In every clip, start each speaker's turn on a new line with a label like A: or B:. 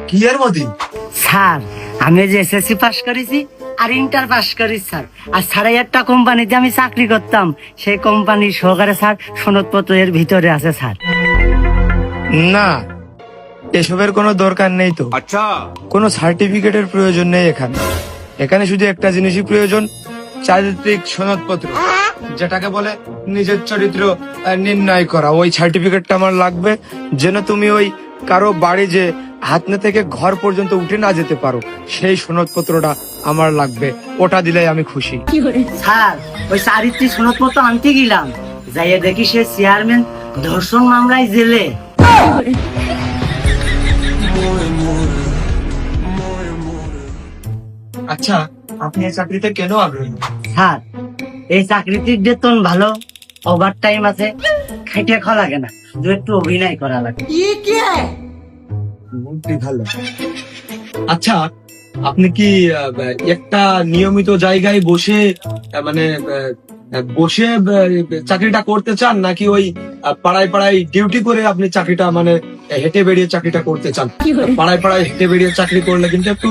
A: কি এর মধ্যে?
B: স্যার আমি যে এসএসসি পাস করেছি আর ইন্টার পাস করেছি স্যার। আর স্যার একটা কোম্পানিতে আমি চাকরি করতাম, সেই কোম্পানির সহকারে স্যার সনদপত্র এর ভিতরে আছে স্যার।
A: না, এসবের কোনো দরকার নেই তো।
C: अच्छा
A: কোনো সার্টিফিকেটের প্রয়োজন নেই এখানে। এখানে শুধু একটা জিনিসই প্রয়োজন, চারিত্রিক সনদপত্র, যেটাকে বলে নিজের চরিত্র নির্ণয় করা। ওই সার্টিফিকেটটা আমার লাগবে, যেন তুমি ওই কারো বাড়ি যে হাতনে থেকে ঘর পর্যন্ত উঠে না যেতে পারো, সেই সনদপত্রটা আমার লাগবে। ওটা দিলেই আমি খুশি।
B: স্যার ওই চারিত্রিক সনদপত্র আনতে গেলাম, যাইয়ে দেখি সে চেয়ারম্যান ধর্ষণ মামলায় জেলে।
A: আচ্ছা, আপনি এই চাকরিতে কেন আগ্রহী?
B: স্যার এই চাকরিটির বেতন ভালো, ওভার টাইম আছে, খাইতে খাওয়া লাগে না, শুধু একটু অভিনয় করা লাগে।
A: ভালো। আচ্ছা, আপনি কি একটা নিয়মিত জায়গায় বসে বসে চাকরিটা করতে চান, নাকি ওই পাড়ায় পাড়ায় ডিউটি করে আপনি চাকরিটা হেঁটে বেরিয়ে চাকরিটা করতে চান? পাড়ায় পাড়ায় হেঁটে বেরিয়ে চাকরি করলে কিন্তু একটু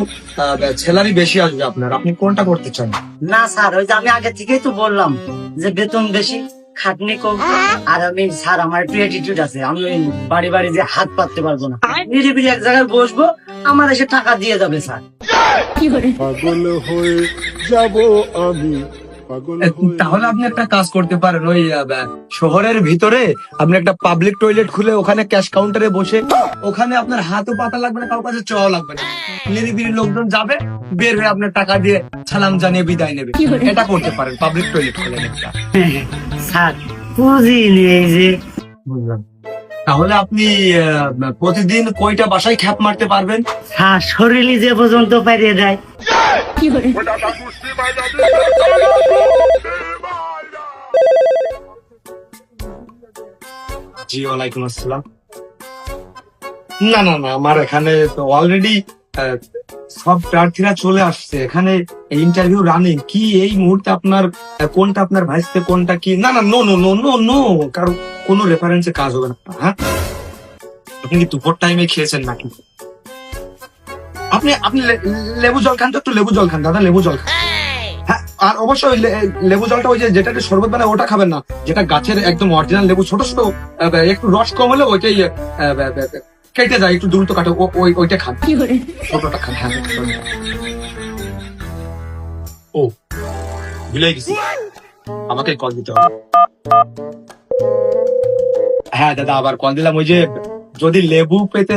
A: স্যালারি বেশি আসবে আপনার। আপনি কোনটা করতে চান?
B: না স্যার, ওই যে আমি আগে থেকেই তো বললাম যে বেতন বেশি, খাটনি কম, আর আমি স্যার আমার একটু অ্যাটিটিউড আছে, আমি ওই বাড়ি বাড়ি যে হাত পাততে পারবো না, নিরিবিলি এক জায়গায় বসবো, আমার এসে টাকা দিয়ে যাবে স্যার।
D: পাগল হয়ে যাব আমি, পাগল হয়ে
A: তাহলে আপনি একটা কাজ করতে পারেন, ওই শহরের ভিতরে আপনি একটা পাবলিক টয়লেট খুলে ওখানে ক্যাশ কাউন্টারে বসে, ওখানে আপনার হাতও পাতা লাগবে না, কারোর কাছে চাওয়া লাগবে না, নিরিবিলি লোকজন যাবে, বের হয়ে আপনার টাকা দিয়ে সালাম জানিয়ে বিদায় নেবে। এটা করতে পারেন, পাবলিক টয়লেট খুলে একটা।
B: স্যার পুঁজি নেই যে।
A: বুঝলাম। তাহলে আপনি প্রতিদিন কয়টা বাসায় খ্যাপ মারতে পারবেন?
B: স্যার শরীরই যে পর্যন্ত পাইয়ে দেয়।
A: জি, ওয়ালাইকুম আসসালাম। না না না, আমার এখানে অলরেডি সব প্রার্থীরা চলে আসছে, এখানে ইন্টারভিউ রানিং। কি এই মুহূর্তে আপনার কোনটা আপনার ভাইসতে, কোনটা কি? না না, no no no no no, কারো কোনো রেফারেন্সে কাজ হবে না। হ্যাঁ, আপনি কি দুপুর টাইমে খেয়েছেন নাকি? আপনি আপনি লেবু জল খান তো, একটু লেবু জল খান দাদা, লেবু জল খান। হ্যাঁ, আর অবশ্যই লেবু জলটা ওই যে যেটাকে শরবত বানায় ওটা খাবেন না, যেটা গাছের একদম অরিজিনাল লেবু, ছোট ছোট, একটু রস কম হলে ওইটাই কেটে যায়, একটু দ্রুত কাটে, ওইটা খান, ছোটটা খান। হ্যাঁ, ও ভুলে গেছি, আমাকে কল দিতে হবে। হ্যাঁ দাদা, আবার কল দিলাম। ওই যে যদি লেবু পেতে